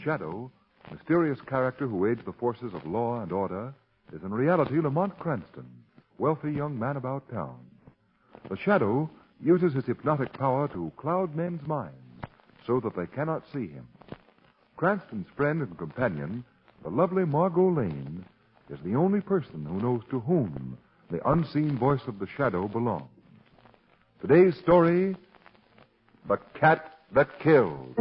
shadow, mysterious character who aids the forces of law and order, is in reality Lamont Cranston, wealthy young man about town. The shadow uses his hypnotic power to cloud men's minds so that they cannot see him. Cranston's friend and companion, the lovely Margot Lane, is the only person who knows to whom the unseen voice of the shadow belongs. Today's story, The Cat That Killed.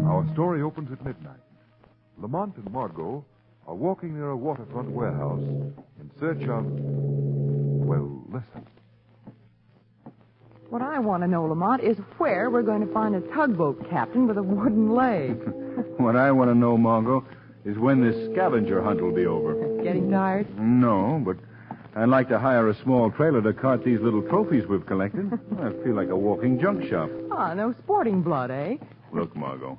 Our story opens at midnight. Lamont and Margot are walking near a waterfront warehouse in search of... Well, listen. What I want to know, Lamont, is where we're going to find a tugboat captain with a wooden leg. What I want to know, Margot, is when this scavenger hunt will be over. Getting tired? No, but I'd like to hire a small trailer to cart these little trophies we've collected. I feel like a walking junk shop. Ah, no sporting blood, eh? Look, Margot,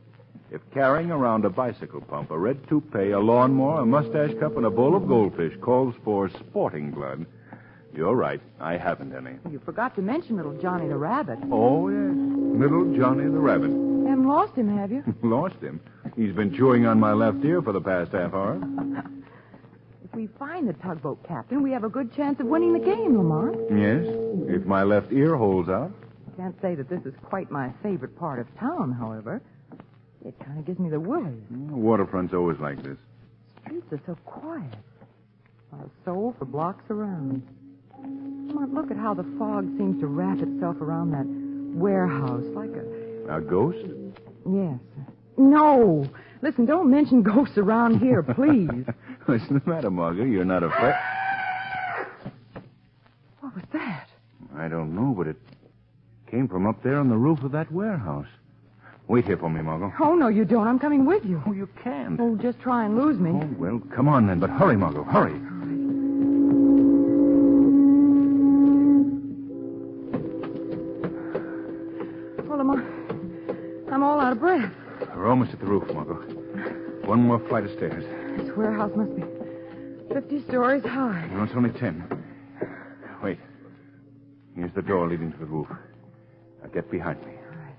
if carrying around a bicycle pump, a red toupee, a lawnmower, a mustache cup, and a bowl of goldfish calls for sporting blood, you're right. I haven't any. You forgot to mention little Johnny the Rabbit. Oh, yes. Little Johnny the Rabbit. Haven't lost him, have you? Lost him? He's been chewing on my left ear for the past half hour. If we find the tugboat captain, we have a good chance of winning the game, Lamont. Yes, if my left ear holds out. Can't say that this is quite my favorite part of town, however. It kind of gives me the willies. The waterfront's always like this. Streets are so quiet. Not a soul for blocks around. Lamont, look at how the fog seems to wrap itself around that warehouse like a... A ghost? Yes. No. Listen, don't mention ghosts around here, please. What's the matter, Margot? You're not afraid... What was that? I don't know, but it came from up there on the roof of that warehouse. Wait here for me, Margot. Oh, no, you don't. I'm coming with you. Oh, you can't. Oh, just try and lose me. Oh, well, come on then, but hurry, Margot, hurry. I'm all out of breath. We're almost at the roof, Margot. One more flight of stairs. This warehouse must be 50 stories high. No, it's only 10. Wait. Here's the door leading to the roof. Now get behind me. All right.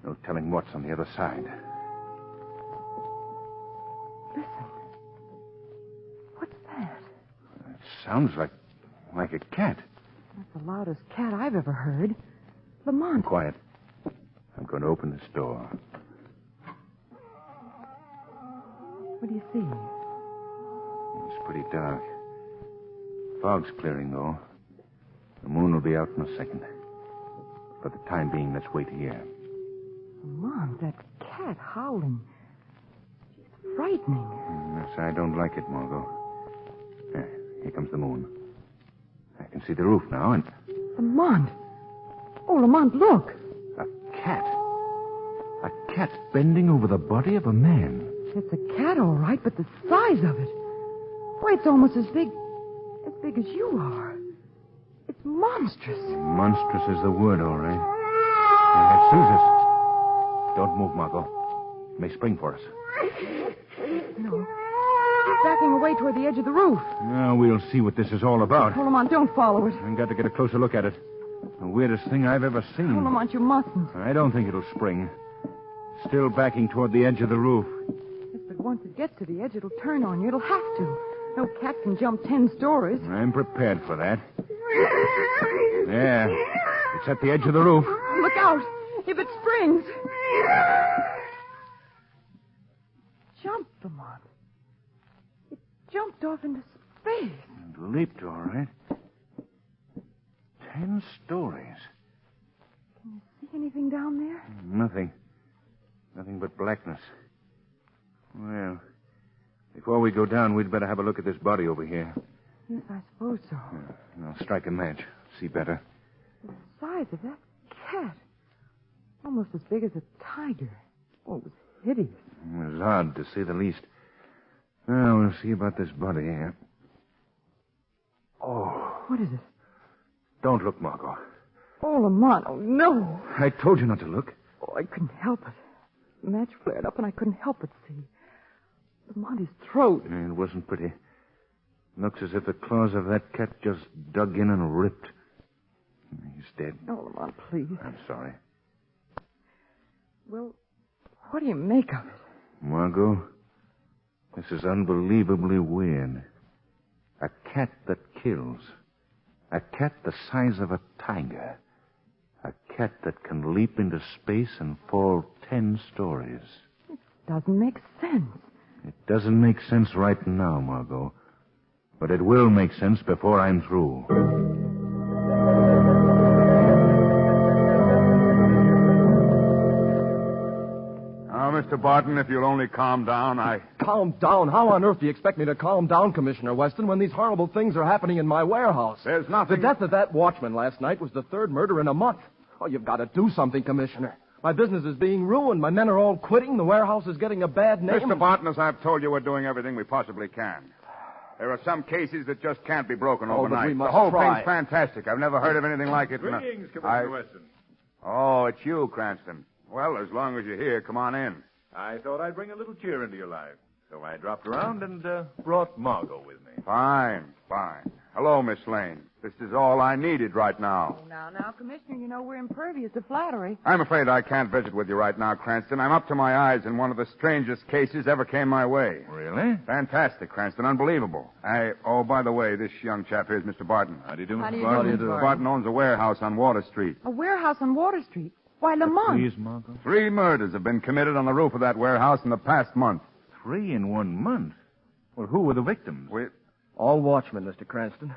No telling what's on the other side. Listen. What's that? It sounds like a cat. That's the loudest cat I've ever heard. Lamont. Quiet. I'm going to open this door. What do you see? It's pretty dark. Fog's clearing, though. The moon will be out in a second. For the time being, let's wait here. Lamont, that cat howling. She's frightening. Yes, I don't like it, Margot. Here comes the moon. I can see the roof now, and... Lamont. Oh, Lamont, look. A cat. A cat bending over the body of a man. It's a cat, all right, but the size of it. Why, it's almost as big as you are. It's monstrous. Monstrous is the word, all right. It sees us. Don't move, Margot. It may spring for us. No. It's backing away toward the edge of the roof. Now we'll see what this is all about. Oh, Lamont, don't follow it. I've got to get a closer look at it. The weirdest thing I've ever seen. Oh, Lamont, you mustn't. I don't think it'll spring. Still backing toward the edge of the roof. Yes, but once it gets to the edge, it'll turn on you. It'll have to. No cat can jump 10 stories. I'm prepared for that. There. It's at the edge of the roof. Look out. If it springs. Jumped, Lamont. It jumped off into space. And leaped, all right. 10 stories. Can you see anything down there? Nothing. Nothing but blackness. Well, before we go down, we'd better have a look at this body over here. Yes, I suppose so. I'll strike a match. See better. The size of that cat. Almost as big as a tiger. Oh, it was hideous. It was odd, to say the least. Now, we'll see about this body here. Oh. What is it? Don't look, Margot. Oh, Lamont. Oh, no. I told you not to look. Oh, I couldn't help it. The match flared up, and I couldn't help but see. Lamont, his throat. It wasn't pretty. Looks as if the claws of that cat just dug in and ripped. He's He's dead. Oh, Lamont, please. I'm sorry. Well, what do you make of it? Margot, this is unbelievably weird. A cat that kills. A cat the size of a tiger. A cat that can leap into space and fall 10 stories. Doesn't make sense. It doesn't make sense right now, Margot. But it will make sense before I'm through. Now, Mr. Barton, if you'll only calm down, Calm down? How on earth do you expect me to calm down, Commissioner Weston, when these horrible things are happening in my warehouse? There's nothing... The death of that watchman last night was the third murder in a month. Oh, you've got to do something, Commissioner. My business is being ruined. My men are all quitting. The warehouse is getting a bad name. Mr. Barton, as I've told you, we're doing everything we possibly can. There are some cases that just can't be broken overnight. But we must the whole try. thing's fantastic. I've never heard of anything like it. Greetings, Commissioner Weston. Oh, it's you, Cranston. Well, as long as you're here, come on in. I thought I'd bring a little cheer into your life. So I dropped around and brought Margot with me. Fine. Hello, Miss Lane. This is all I needed right now. Oh, now, Commissioner, you know we're impervious to flattery. I'm afraid I can't visit with you right now, Cranston. I'm up to my eyes in one of the strangest cases ever came my way. Really? Fantastic, Cranston. Unbelievable. Oh, by the way, this young chap here is Mr. Barton. How do you do, How do Mr. you Barton? do, Mr. Barton owns a warehouse on Water Street. A warehouse on Water Street? Why, Lamont. Please, Margot. 3 murders have been committed on the roof of that warehouse in the past month. 3 in 1 month? Well, who were the victims? All watchmen, Mr. Cranston.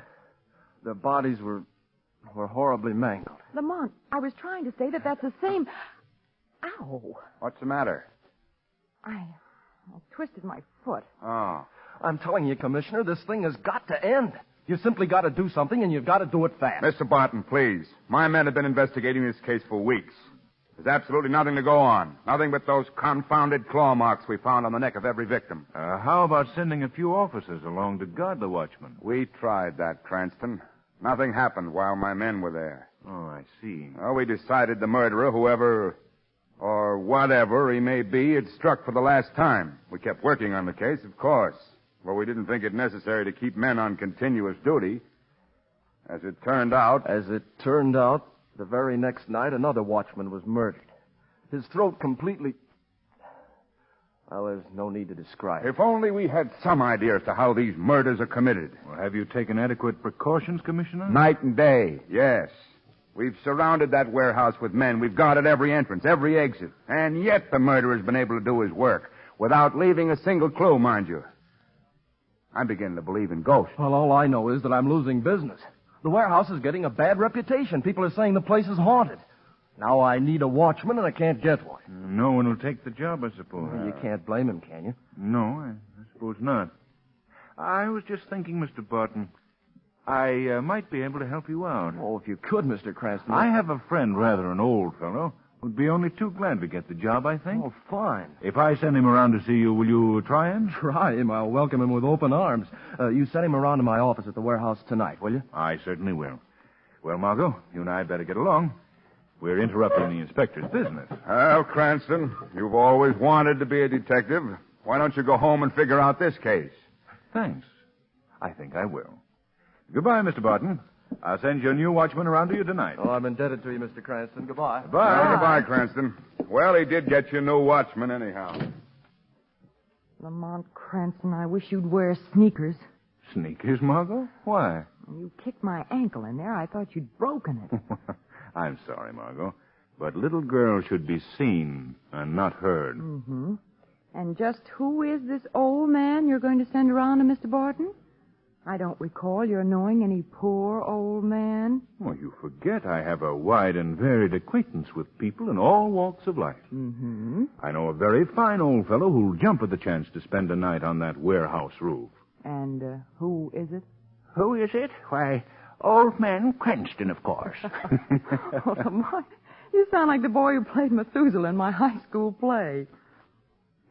Their bodies were horribly mangled. Lamont, I was trying to say that that's the same... Ow. What's the matter? I twisted my foot. Oh. I'm telling you, Commissioner, this thing has got to end. You simply got to do something, and you've got to do it fast. Mr. Barton, please. My men have been investigating this case for weeks. There's absolutely nothing to go on. Nothing but those confounded claw marks we found on the neck of every victim. How about sending a few officers along to guard the watchman? We tried that, Cranston. Nothing happened while my men were there. Oh, I see. Well, we decided the murderer, whoever or whatever he may be, had struck for the last time. We kept working on the case, of course. But we didn't think it necessary to keep men on continuous duty. As it turned out, the very next night, another watchman was murdered. His throat completely... Well, there's no need to describe it. if only we had some idea as to how these murders are committed. Well, have you taken adequate precautions, Commissioner? Night and day, yes. We've surrounded that warehouse with men. We've guarded every entrance, every exit. And yet the murderer's been able to do his work without leaving a single clue, mind you. I'm beginning to believe in ghosts. Well, all I know is that I'm losing business. The warehouse is getting a bad reputation. People are saying the place is haunted. Now I need a watchman, and I can't get one. No one will take the job, I suppose. Well, you can't blame him, can you? No, I suppose not. I was just thinking, Mr. Barton, I might be able to help you out. Oh, if you could, Mr. Cranston. I have a friend, rather an old fellow, who'd be only too glad to get the job, I think. Oh, fine. If I send him around to see you, will you try him? Try him. I'll welcome him with open arms. You send him around to my office at the warehouse tonight, will you? I certainly will. Well, Margot, you and I had better get along. We're interrupting the inspector's business. Well, Cranston, you've always wanted to be a detective. Why don't you go home and figure out this case? Thanks. I think I will. Goodbye, Mr. Barton. I'll send your new watchman around to you tonight. Oh, I'm indebted to you, Mr. Cranston. Goodbye. Goodbye. Goodbye, Cranston. Well, he did get you a new watchman anyhow. Lamont Cranston, I wish you'd wear sneakers. Sneakers, Margot? Why? You kicked my ankle in there. I thought you'd broken it. I'm sorry, Margot. But little girls should be seen and not heard. Mm-hmm. And just who is this old man you're going to send around to Mr. Barton? I don't recall your knowing any poor old man. Oh, you forget I have a wide and varied acquaintance with people in all walks of life. Mm-hmm. I know a very fine old fellow who'll jump at the chance to spend a night on that warehouse roof. And who is it? Who is it? Why, Old Man Cranston, of course. Oh, Lamont, you sound like the boy who played Methuselah in my high school play.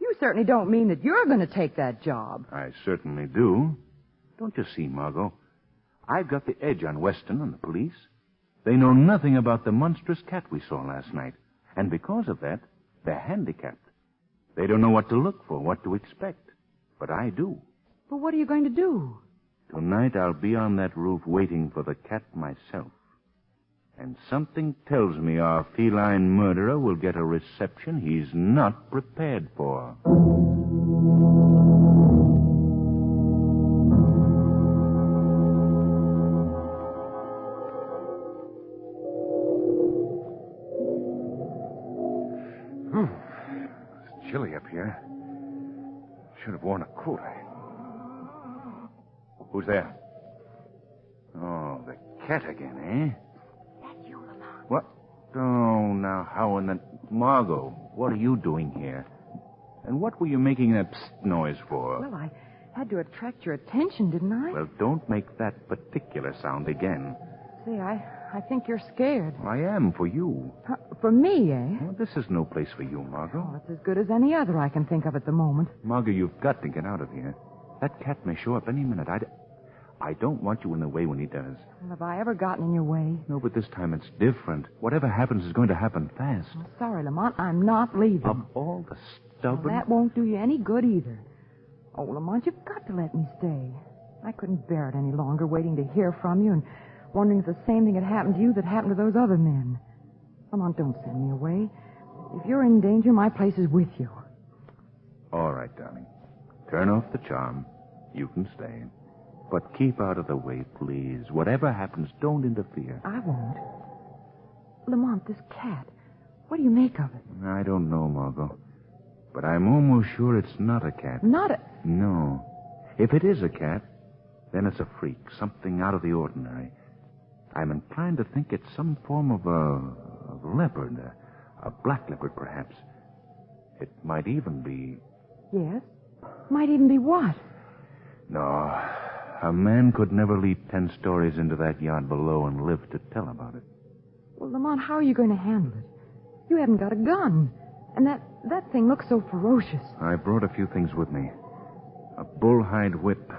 You certainly don't mean that you're going to take that job. I certainly do. Don't you see, Margot? I've got the edge on Weston and the police. They know nothing about the monstrous cat we saw last night. And because of that, they're handicapped. They don't know what to look for, what to expect. But I do. But what are you going to do? Tonight I'll be on that roof waiting for the cat myself. And something tells me our feline murderer will get a reception he's not prepared for. It's chilly up here. Should have worn a coat. Who's there? Oh, the cat again, eh? That's you, Lamont. What? Oh, now how in the... Margot, what are you doing here? And what were you making that psst noise for? Well, I had to attract your attention, didn't I? Well, don't make that particular sound again. Say, I think you're scared. I am for you. For me, eh? Well, this is no place for you, Margot. Oh, it's as good as any other I can think of at the moment. Margot, you've got to get out of here. That cat may show up any minute. I don't want you in the way when he does. Well, have I ever gotten in your way? No, but this time it's different. Whatever happens is going to happen fast. I'm sorry, Lamont. I'm not leaving. Of all the stubborn... Well, that won't do you any good either. Oh, Lamont, you've got to let me stay. I couldn't bear it any longer, waiting to hear from you and wondering if the same thing had happened to you that happened to those other men. Lamont, don't send me away. If you're in danger, my place is with you. All right, darling. Turn off the charm. You can stay. But keep out of the way, please. Whatever happens, don't interfere. I won't. Lamont, this cat, what do you make of it? I don't know, Margot. But I'm almost sure it's not a cat. Not a... No. If it is a cat, then it's a freak, something out of the ordinary. I'm inclined to think it's some form of a leopard, a black leopard, perhaps. It might even be... Yes? Might even be what? No, a man could never leap 10 stories into that yard below and live to tell about it. Well, Lamont, how are you going to handle it? You haven't got a gun. And that thing looks so ferocious. I brought a few things with me. A bullhide whip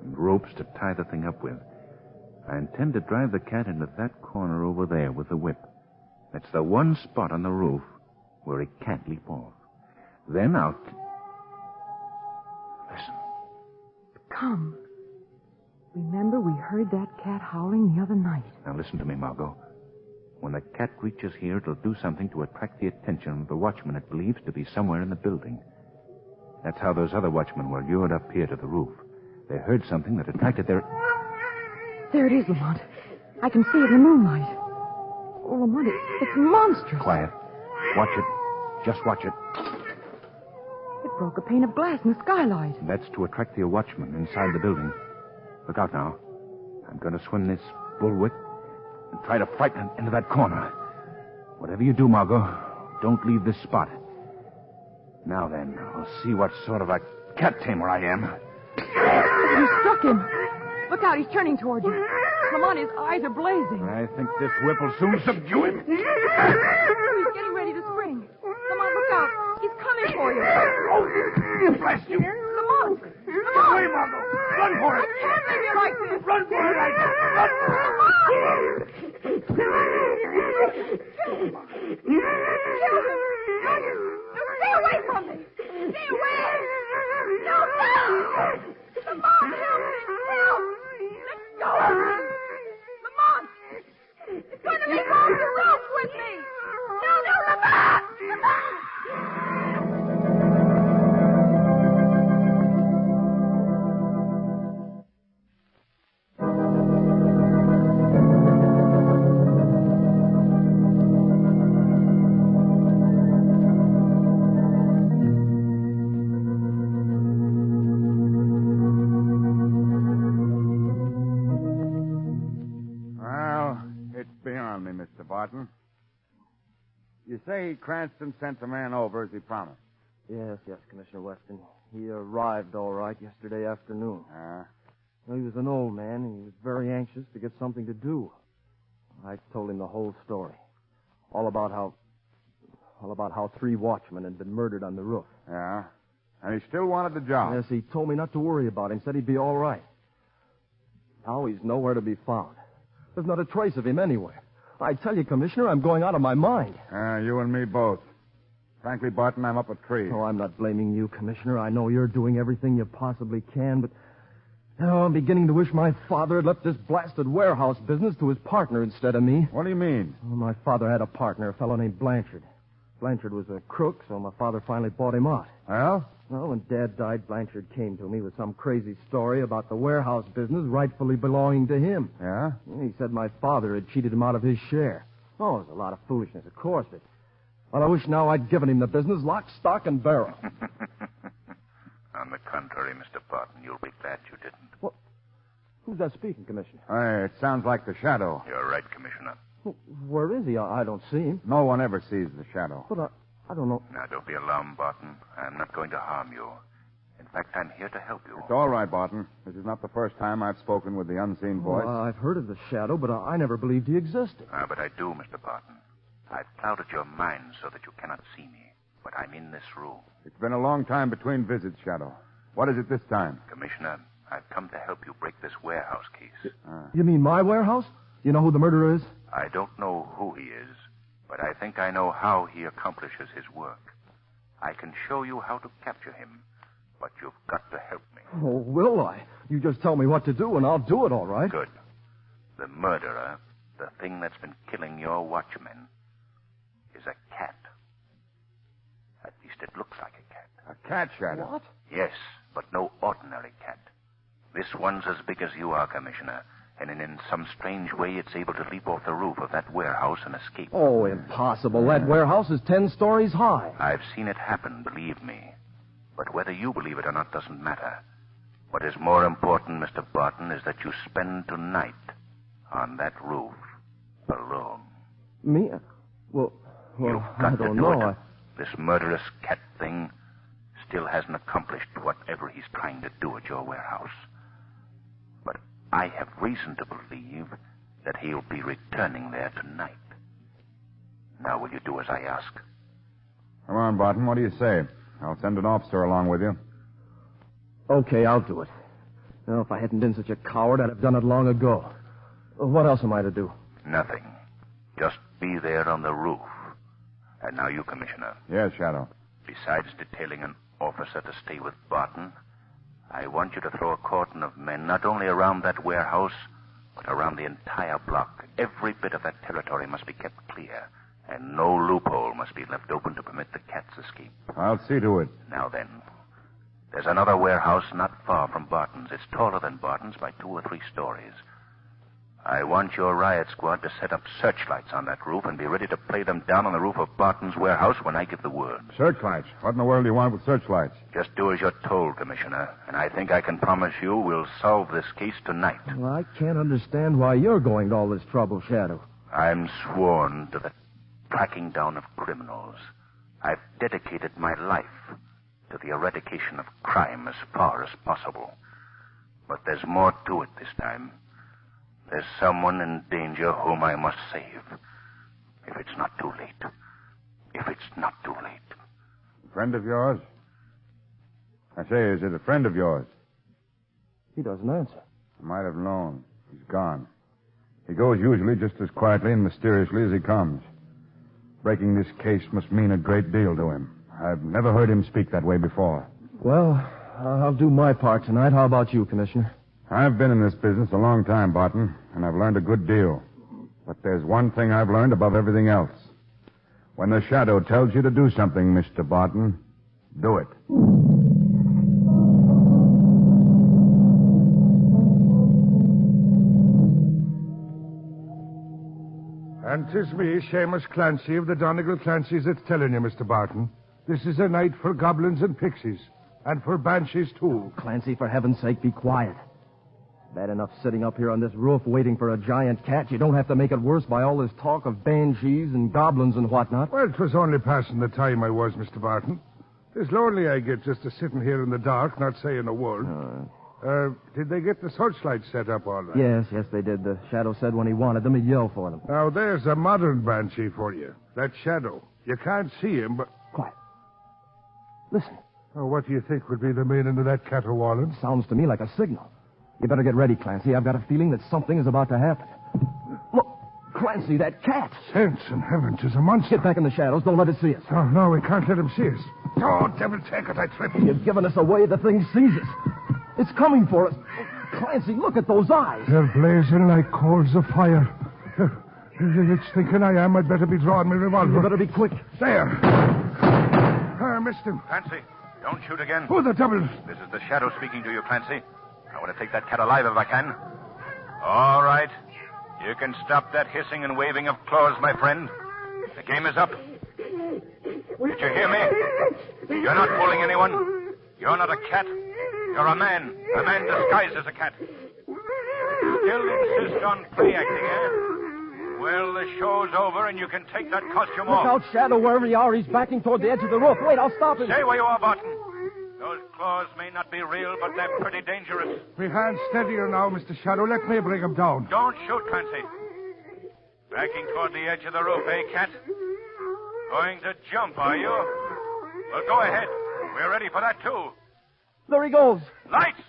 and ropes to tie the thing up with. I intend to drive the cat into that corner over there with the whip. That's the one spot on the roof where it can't leap off. Then I'll... Listen. Come. Remember, we heard that cat howling the other night. Now listen to me, Margot. When the cat reaches here, it'll do something to attract the attention of the watchman it believes to be somewhere in the building. That's how those other watchmen were lured up here to the roof. They heard something that attracted their... There it is, Lamont. I can see it in the moonlight. Oh, Lamont, it's monstrous. Quiet. Watch it. Just watch it. It broke a pane of glass in the skylight. That's to attract the watchman inside the building. Look out now. I'm going to swing this bullwhip and try to frighten it into that corner. Whatever you do, Margot, don't leave this spot. Now then, we'll see what sort of a cat tamer I am. You struck him. Look out, he's turning toward you. Lamont, his eyes are blazing. I think this whip will soon subdue him. He's getting ready to spring. Lamont, look out. He's coming for you. Oh, bless you. Lamont! Get away, Margot. Run for it. I can't leave you like this. Run for it, I said. Run for it. Kill him. No, stay away from me. Stay away. No. Lamont, help me. Help. Let go of me. Lamont. It's going to make all the rope with me. No, Lamont. Mr. Barton. You say Cranston sent the man over as he promised. Yes, Commissioner Weston. He arrived all right yesterday afternoon. Well, he was an old man, and he was very anxious to get something to do. I told him the whole story. All about how 3 watchmen had been murdered on the roof. Yeah? And he still wanted the job. Yes, he told me not to worry about him. Said he'd be all right. Now he's nowhere to be found. There's not a trace of him anywhere. I tell you, Commissioner, I'm going out of my mind. You and me both. Frankly, Barton, I'm up a tree. Oh, I'm not blaming you, Commissioner. I know you're doing everything you possibly can, but Oh, I'm beginning to wish my father had left this blasted warehouse business to his partner instead of me. What do you mean? Well, my father had a partner, a fellow named Blanchard. Blanchard was a crook, so my father finally bought him out. Well? Well, when Dad died, Blanchard came to me with some crazy story about the warehouse business rightfully belonging to him. Yeah? He said my father had cheated him out of his share. Oh, it was a lot of foolishness, of course, but... Well, I wish now I'd given him the business, lock, stock, and barrel. On the contrary, Mr. Barton, you'll be glad you didn't. What? Who's that speaking, Commissioner? It sounds like the Shadow. You're right, Commissioner. Well, where is he? I don't see him. No one ever sees the Shadow. But I don't know. Now, don't be alarmed, Barton. I'm not going to harm you. In fact, I'm here to help you. It's all right, Barton. This is not the first time I've spoken with the unseen voice. Well, I've heard of the Shadow, but I never believed he existed. But I do, Mr. Barton. I've clouded your mind so that you cannot see me. But I'm in this room. It's been a long time between visits, Shadow. What is it this time? Commissioner, I've come to help you break this warehouse case. You mean my warehouse? You know who the murderer is? I don't know who he is, but I think I know how he accomplishes his work. I can show you how to capture him, but you've got to help me. Oh, will I? You just tell me what to do, and I'll do it, all right. Good. The murderer, the thing that's been killing your watchmen, is a cat. At least it looks like a cat. A cat, Shadow. What? Yes, but no ordinary cat. This one's as big as you are, Commissioner, and in some strange way it's able to leap off the roof of that warehouse and escape. Oh, impossible. That warehouse is 10 stories high. I've seen it happen, believe me. But whether you believe it or not doesn't matter. What is more important, Mr. Barton, is that you spend tonight on that roof alone. Me? Well, You've I got to don't do know. it. This murderous cat thing still hasn't accomplished whatever he's trying to do at your warehouse. But I have reason to believe that he'll be returning there tonight. Now, will you do as I ask? Come on, Barton. What do you say? I'll send an officer along with you. Okay, I'll do it. Well, if I hadn't been such a coward, I'd have done it long ago. What else am I to do? Nothing. Just be there on the roof. And now you, Commissioner. Yes, Shadow. Besides detailing an officer to stay with Barton, I want you to throw a cordon of men not only around that warehouse, but around the entire block. Every bit of that territory must be kept clear, and no loophole must be left open to permit the cat's escape. I'll see to it. Now then, there's another warehouse not far from Barton's. It's taller than Barton's by 2 or 3 stories. I want your riot squad to set up searchlights on that roof and be ready to play them down on the roof of Barton's warehouse when I give the word. Searchlights? What in the world do you want with searchlights? Just do as you're told, Commissioner, and I think I can promise you we'll solve this case tonight. Well, I can't understand why you're going to all this trouble, Shadow. I'm sworn to the tracking down of criminals. I've dedicated my life to the eradication of crime as far as possible. But there's more to it this time. There's someone in danger whom I must save. If it's not too late. If it's not too late. A friend of yours? I say, is it a friend of yours? He doesn't answer. I might have known. He's gone. He goes usually just as quietly and mysteriously as he comes. Breaking this case must mean a great deal to him. I've never heard him speak that way before. Well, I'll do my part tonight. How about you, Commissioner? I've been in this business a long time, Barton, and I've learned a good deal. But there's one thing I've learned above everything else. When the Shadow tells you to do something, Mr. Barton, do it. And 'tis me, Seamus Clancy of the Donegal Clancys, that's telling you, Mr. Barton. This is a night for goblins and pixies, and for banshees, too. Clancy, for heaven's sake, be quiet. Bad enough sitting up here on this roof waiting for a giant cat. You don't have to make it worse by all this talk of banshees and goblins and whatnot. Well, 'twas only passing the time I was, Mr. Barton. 'Tis lonely I get just a sitting here in the dark, not saying a word. Did they get the searchlights set up all right? Yes, they did. The Shadow said when he wanted them, he'd yell for them. Now, there's a modern banshee for you. That Shadow. You can't see him, but... Quiet. Listen. Oh, what do you think would be the meaning of that caterwauling? Sounds to me like a signal. You better get ready, Clancy. I've got a feeling that something is about to happen. Look, Clancy, that cat. Saints in heaven, 'tis a monster. Get back in the shadows. Don't let it see us. Oh, no, we can't let him see us. Oh, devil take it, I tripped. You've given us away. The thing sees us. It's coming for us. Clancy, look at those eyes. They're blazing like coals of fire. It's thinking I am. I'd better be drawing my revolver. You better be quick. There. I missed him. Clancy, don't shoot again. Oh, the devil. This is the Shadow speaking to you, Clancy. I want to take that cat alive if I can. All right. You can stop that hissing and waving of claws, my friend. The game is up. Did you hear me? You're not fooling anyone. You're not a cat. You're a man. A man disguised as a cat. Still insist on play acting, eh? Well, the show's over, and you can take that costume Look off. out, Shadow, wherever you are. He's backing toward the edge of the roof. Wait, I'll stop him. Stay where you are, Barton. Those claws may not be real, but they're pretty dangerous. My hand's steadier now, Mr. Shadow. Let me bring him down. Don't shoot, Clancy. Backing toward the edge of the roof, eh, cat? Going to jump, are you? Well, go ahead. We're ready for that, too. There he goes. Lights!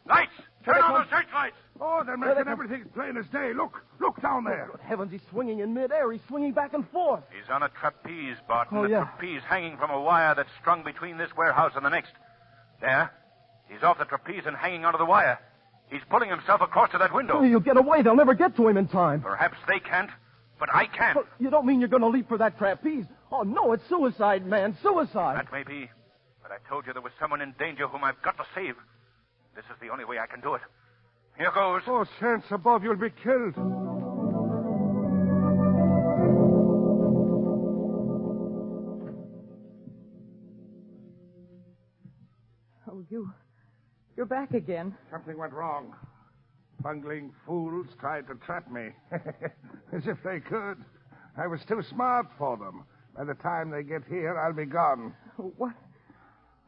Lights! Turn on the searchlights! Oh, they're making everything plain as day. Look down there. Good heavens, he's swinging in midair. He's swinging back and forth. He's on a trapeze, Barton. Oh, a yeah. trapeze hanging from a wire that's strung between this warehouse and the next. There. He's off the trapeze and hanging onto the wire. He's pulling himself across to that window. He'll get away. They'll never get to him in time. Perhaps they can't, but I can. But you don't mean you're going to leap for that trapeze? Oh, no, it's suicide, man. Suicide. That may be. But I told you there was someone in danger whom I've got to save. This is the only way I can do it. Here goes. Oh, saints above, you'll be killed. Oh, you're back again. Something went wrong. Bungling fools tried to trap me. As if they could. I was too smart for them. By the time they get here, I'll be gone. What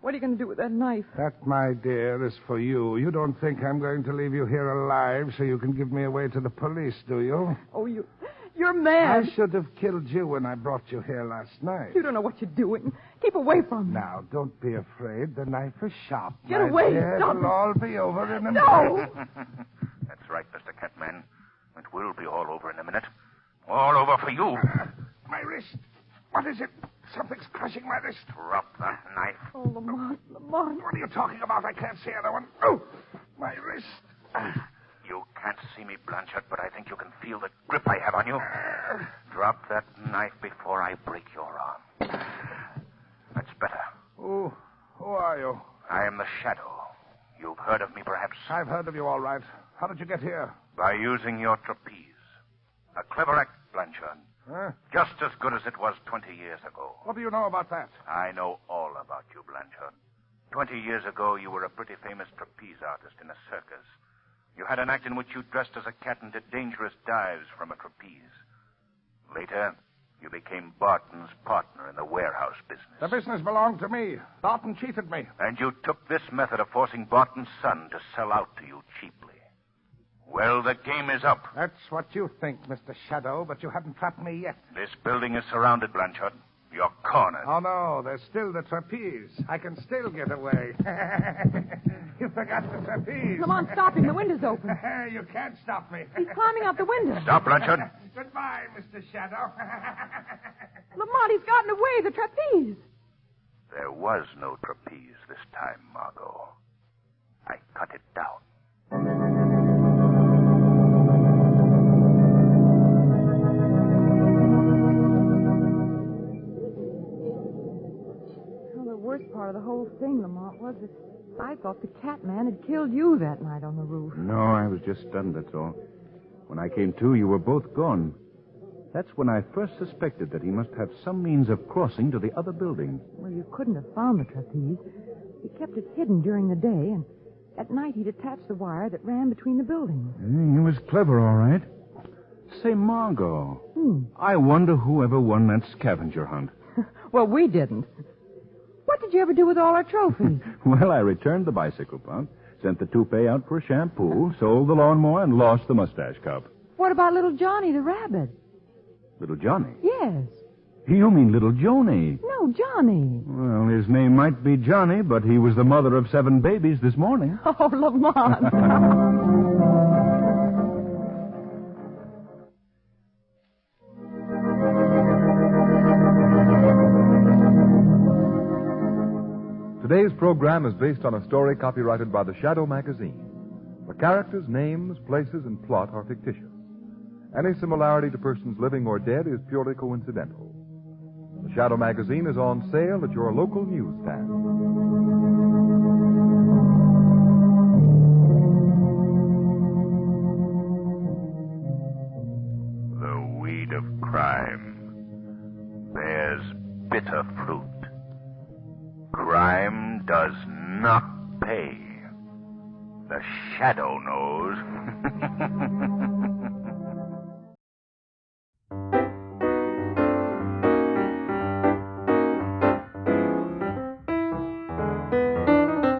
are you going to do with that knife? That, my dear, is for you. You don't think I'm going to leave you here alive so you can give me away to the police, do you? Oh, you're mad. I should have killed you when I brought you here last night. You don't know what you're doing. Keep away from me. Now, don't be afraid. The knife is sharp. Get my away. dear. Stop It'll all be over in a No. minute. That's right, Mr. Catman. It will be all over in a minute. All over for you. My wrist. What is it? Something's crushing my wrist. Drop that knife. Oh, Lamont. What are you talking about? I can't see anyone. Oh, my wrist. You can't see me, Blanchard, but I think you can feel the grip I have on you. Drop that knife before I break your arm. That's better. Who are you? I am the Shadow. You've heard of me, perhaps? I've heard of you, all right. How did you get here? By using your trapeze. A clever act, Blanchard. Huh? Just as good as it was 20 years ago. What do you know about that? I know all about you, Blanchard. 20 years ago, you were a pretty famous trapeze artist in a circus. You had an act in which you dressed as a cat and did dangerous dives from a trapeze. Later, you became Barton's partner in the warehouse business. The business belonged to me. Barton cheated me. And you took this method of forcing Barton's son to sell out to you cheaply. Well, the game is up. That's what you think, Mr. Shadow, but you haven't trapped me yet. This building is surrounded, Blanchard. You're cornered. Oh, no, there's still the trapeze. I can still get away. You forgot the trapeze. Lamont, stop him. The window's open. You can't stop me. He's climbing out the window. Stop, Blanchard. Goodbye, Mr. Shadow. Lamont, he's gotten away. The trapeze. There was no trapeze this time, Margot. I cut it down. The worst part of the whole thing, Lamont, was that I thought the Catman had killed you that night on the roof. No, I was just stunned, that's all. When I came to, you were both gone. That's when I first suspected that he must have some means of crossing to the other building. Well, you couldn't have found the trapeze. He kept it hidden during the day, and at night he'd attached the wire that ran between the buildings. He was clever, all right. Say, Margot, I wonder who ever won that scavenger hunt. Well, we didn't. What did you ever do with all our trophies? Well, I returned the bicycle pump, sent the toupee out for a shampoo, sold the lawnmower, and lost the mustache cup. What about little Johnny the rabbit? Little Johnny? Yes. You mean little Joni? No, Johnny. Well, his name might be Johnny, but he was the mother of 7 babies this morning. Oh, Lamont. Today's program is based on a story copyrighted by the Shadow magazine. The characters, names, places, and plot are fictitious. Any similarity to persons living or dead is purely coincidental. The Shadow magazine is on sale at your local newsstand. The weed of crime bears bitter fruit. Crime does not pay. The Shadow knows.